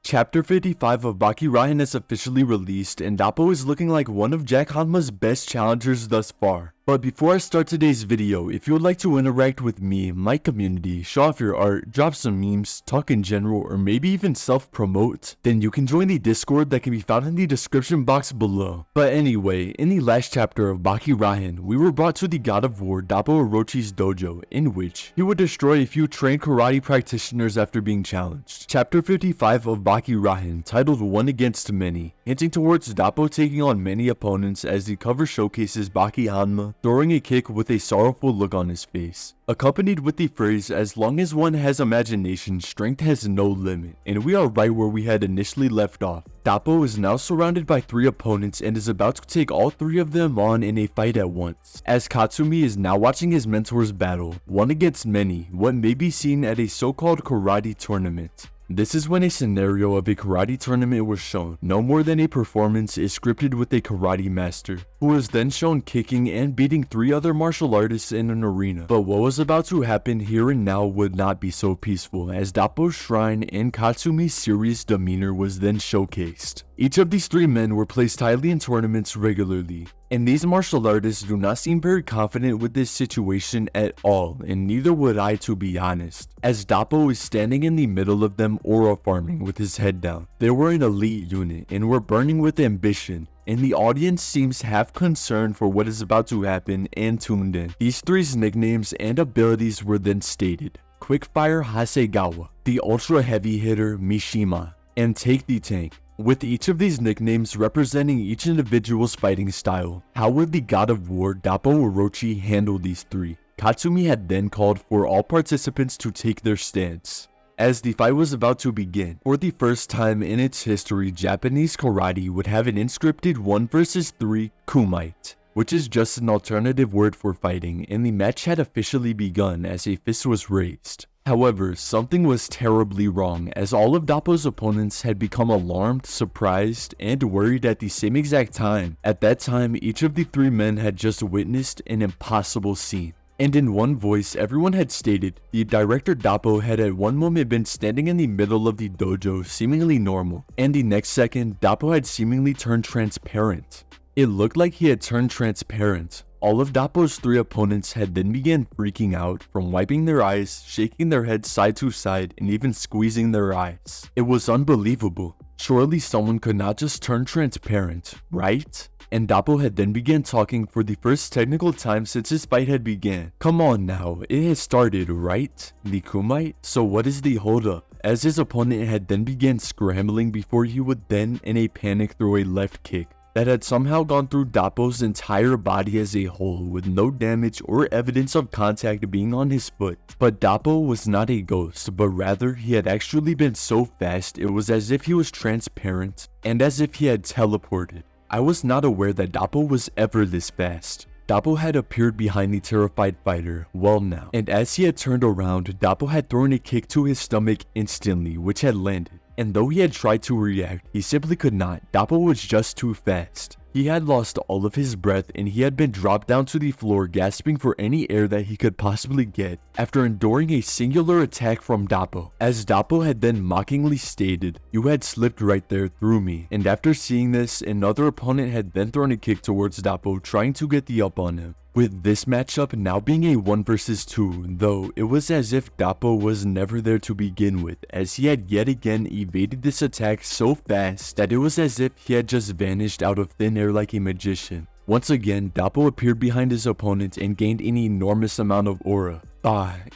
Chapter 55 of BAKI RAHEN is officially released, and Doppo is looking like one of Jack Hanma's best challengers thus far. But before I start today's video, if you would like to interact with me, my community, show off your art, drop some memes, talk in general, or maybe even self-promote, then you can join the Discord that can be found in the description box below. But anyway, in the last chapter of BAKI RAHEN, we were brought to the God of War Doppo Orochi's dojo, in which he would destroy a few trained karate practitioners after being challenged. Chapter 55 of BAKI RAHEN, titled One Against Many, hinting towards Doppo taking on many opponents, as the cover showcases Baki Hanma throwing a kick with a sorrowful look on his face, accompanied with the phrase, "As long as one has imagination, strength has no limit," and we are right where we had initially left off. Doppo is now surrounded by 3 opponents and is about to take all 3 of them on in a fight at once, as Katsumi is now watching his mentors battle, one against many, what may be seen at a so-called karate tournament. This is when a scenario of a karate tournament was shown. No more than a performance is scripted with a karate master, who is then shown kicking and beating 3 other martial artists in an arena. But what was about to happen here and now would not be so peaceful, as Doppo's shrine and Katsumi's serious demeanor was then showcased. Each of these 3 men were placed highly in tournaments regularly, and these martial artists do not seem very confident with this situation at all, and neither would I, to be honest, as Doppo is standing in the middle of them aura farming with his head down. They were an elite unit and were burning with ambition, and the audience seems half concerned for what is about to happen and tuned in. These 3's nicknames and abilities were then stated: Quickfire Hasegawa, the ultra heavy hitter Mishima, and Take the Tank, with each of these nicknames representing each individual's fighting style. How would the God of War Doppo Orochi handle these 3? Katsumi had then called for all participants to take their stance, as the fight was about to begin. For the first time in its history, Japanese karate would have an inscripted 1 vs 3 kumite, which is just an alternative word for fighting, and the match had officially begun as a fist was raised. However, something was terribly wrong, as all of Doppo's opponents had become alarmed, surprised, and worried at the same exact time. At that time, each of the 3 men had just witnessed an impossible scene. And in one voice, everyone had stated the director Doppo had at one moment been standing in the middle of the dojo seemingly normal, and the next second, Doppo had seemingly turned transparent. It looked like he had turned transparent. All of Doppo's 3 opponents had then began freaking out, from wiping their eyes, shaking their heads side to side, and even squeezing their eyes. It was unbelievable. Surely someone could not just turn transparent, right? And Doppo had then began talking for the first technical time since his fight had began. Come on now, it has started, right? The kumite? So what is the holdup? As his opponent had then began scrambling before he would then in a panic throw a left kick that had somehow gone through Doppo's entire body as a whole, with no damage or evidence of contact being on his foot. But Doppo was not a ghost, but rather he had actually been so fast it was as if he was transparent, and as if he had teleported. I was not aware that Doppo was ever this fast. Doppo had appeared behind the terrified fighter, well now, and as he had turned around, Doppo had thrown a kick to his stomach instantly, which had landed. And though he had tried to react, he simply could not. Doppo was just too fast. He had lost all of his breath and he had been dropped down to the floor, gasping for any air that he could possibly get after enduring a singular attack from Doppo. As Doppo had then mockingly stated, "You had slipped right there through me." And after seeing this, another opponent had then thrown a kick towards Doppo, trying to get the up on him. With this matchup now being a 1 vs 2, though, it was as if Doppo was never there to begin with, as he had yet again evaded this attack so fast that it was as if he had just vanished out of thin air like a magician. Once again, Doppo appeared behind his opponent and gained an enormous amount of aura.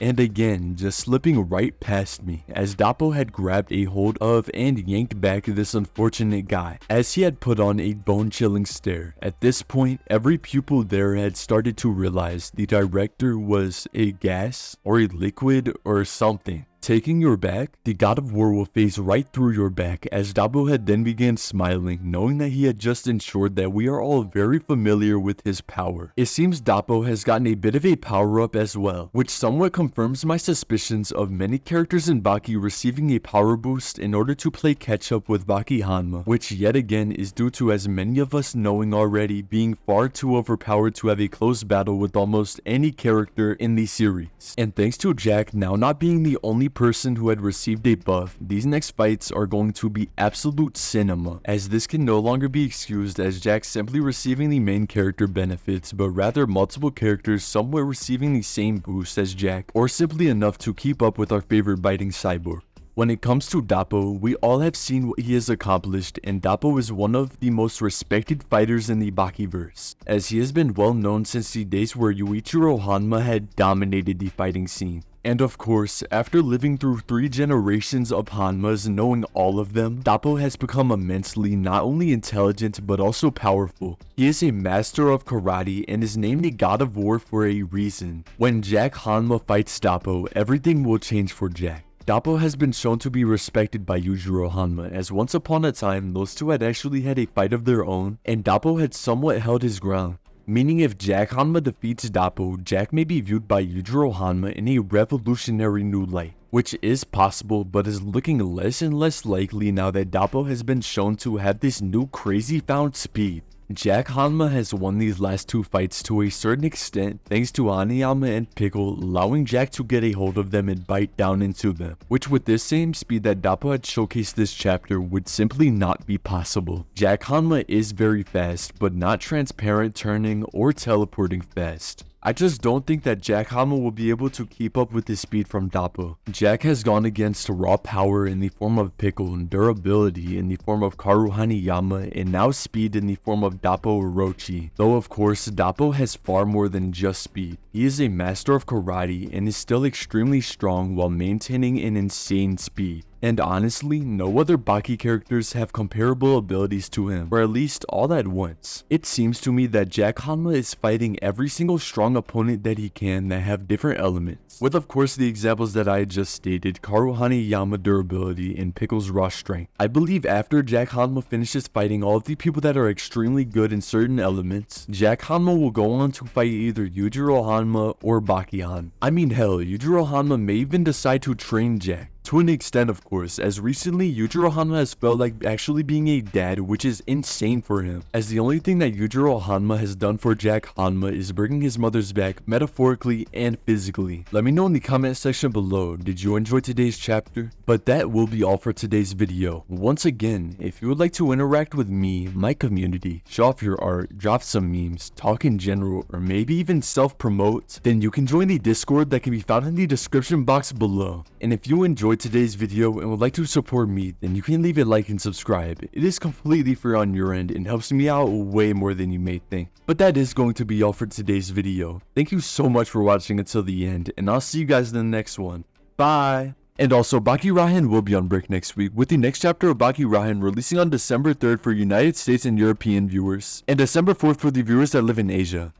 And again, just slipping right past me, as Doppo had grabbed a hold of and yanked back this unfortunate guy, as he had put on a bone-chilling stare. At this point, every pupil there had started to realize the director was a gas, or a liquid, or something. Taking your back, the God of War will phase right through your back, as Doppo had then began smiling, knowing that he had just ensured that we are all very familiar with his power. It seems Doppo has gotten a bit of a power up as well, which somewhat confirms my suspicions of many characters in Baki receiving a power boost in order to play catch up with Baki Hanma, which yet again is due to as many of us knowing already being far too overpowered to have a close battle with almost any character in the series. And thanks to Jack now not being the only person who had received a buff, these next fights are going to be absolute cinema, as this can no longer be excused as Jack simply receiving the main character benefits, but rather multiple characters somewhere receiving the same boost as Jack, or simply enough to keep up with our favorite biting cyborg. When it comes to Doppo, we all have seen what he has accomplished, and Doppo is one of the most respected fighters in the Bakiverse, as he has been well known since the days where Yuichiro Hanma had dominated the fighting scene. And of course, after living through 3 generations of Hanmas, knowing all of them, Doppo has become immensely not only intelligent but also powerful. He is a master of karate and is named the God of War for a reason. When Jack Hanma fights Doppo, everything will change for Jack. Doppo has been shown to be respected by Yujiro Hanma, as once upon a time those two had actually had a fight of their own, and Doppo had somewhat held his ground. Meaning if Jack Hanma defeats Doppo, Jack may be viewed by Yujiro Hanma in a revolutionary new light, which is possible but is looking less and less likely now that Doppo has been shown to have this new crazy found speed. Jack Hanma has won these last 2 fights to a certain extent thanks to Aniyama and Pickle allowing Jack to get a hold of them and bite down into them, which with this same speed that Doppo had showcased this chapter would simply not be possible. Jack Hanma is very fast, but not transparent turning or teleporting fast. I just don't think that Jack Hanma will be able to keep up with the speed from Doppo. Jack has gone against raw power in the form of Pickle and durability in the form of Karu Hanayama and now speed in the form of Doppo Orochi. Though of course, Doppo has far more than just speed. He is a master of karate and is still extremely strong while maintaining an insane speed. And honestly, no other Baki characters have comparable abilities to him, or at least all at once. It seems to me that Jack Hanma is fighting every single strong opponent that he can that have different elements, with of course the examples that I just stated, Karu Hanayama durability and Pickle's raw strength. I believe after Jack Hanma finishes fighting all of the people that are extremely good in certain elements, Jack Hanma will go on to fight either Yujiro Hanma or Baki Han. I mean hell, Yujiro Hanma may even decide to train Jack. To an extent of course, as recently Yujiro Hanma has felt like actually being a dad, which is insane for him, as the only thing that Yujiro Hanma has done for Jack Hanma is bringing his mother's back metaphorically and physically. Let me know in the comment section below, did you enjoy today's chapter? But that will be all for today's video. Once again, if you would like to interact with me, my community, show off your art, drop some memes, talk in general, or maybe even self-promote, then you can join the Discord that can be found in the description box below. And if you enjoyed today's video and would like to support me, then you can leave a like and subscribe. It is completely free on your end and helps me out way more than you may think. But that is going to be all for today's video. Thank you so much for watching until the end, and I'll see you guys in the next one. Bye! And also, Baki Rahen will be on break next week, with the next chapter of Baki Rahen releasing on December 3rd for United States and European viewers, and December 4th for the viewers that live in Asia.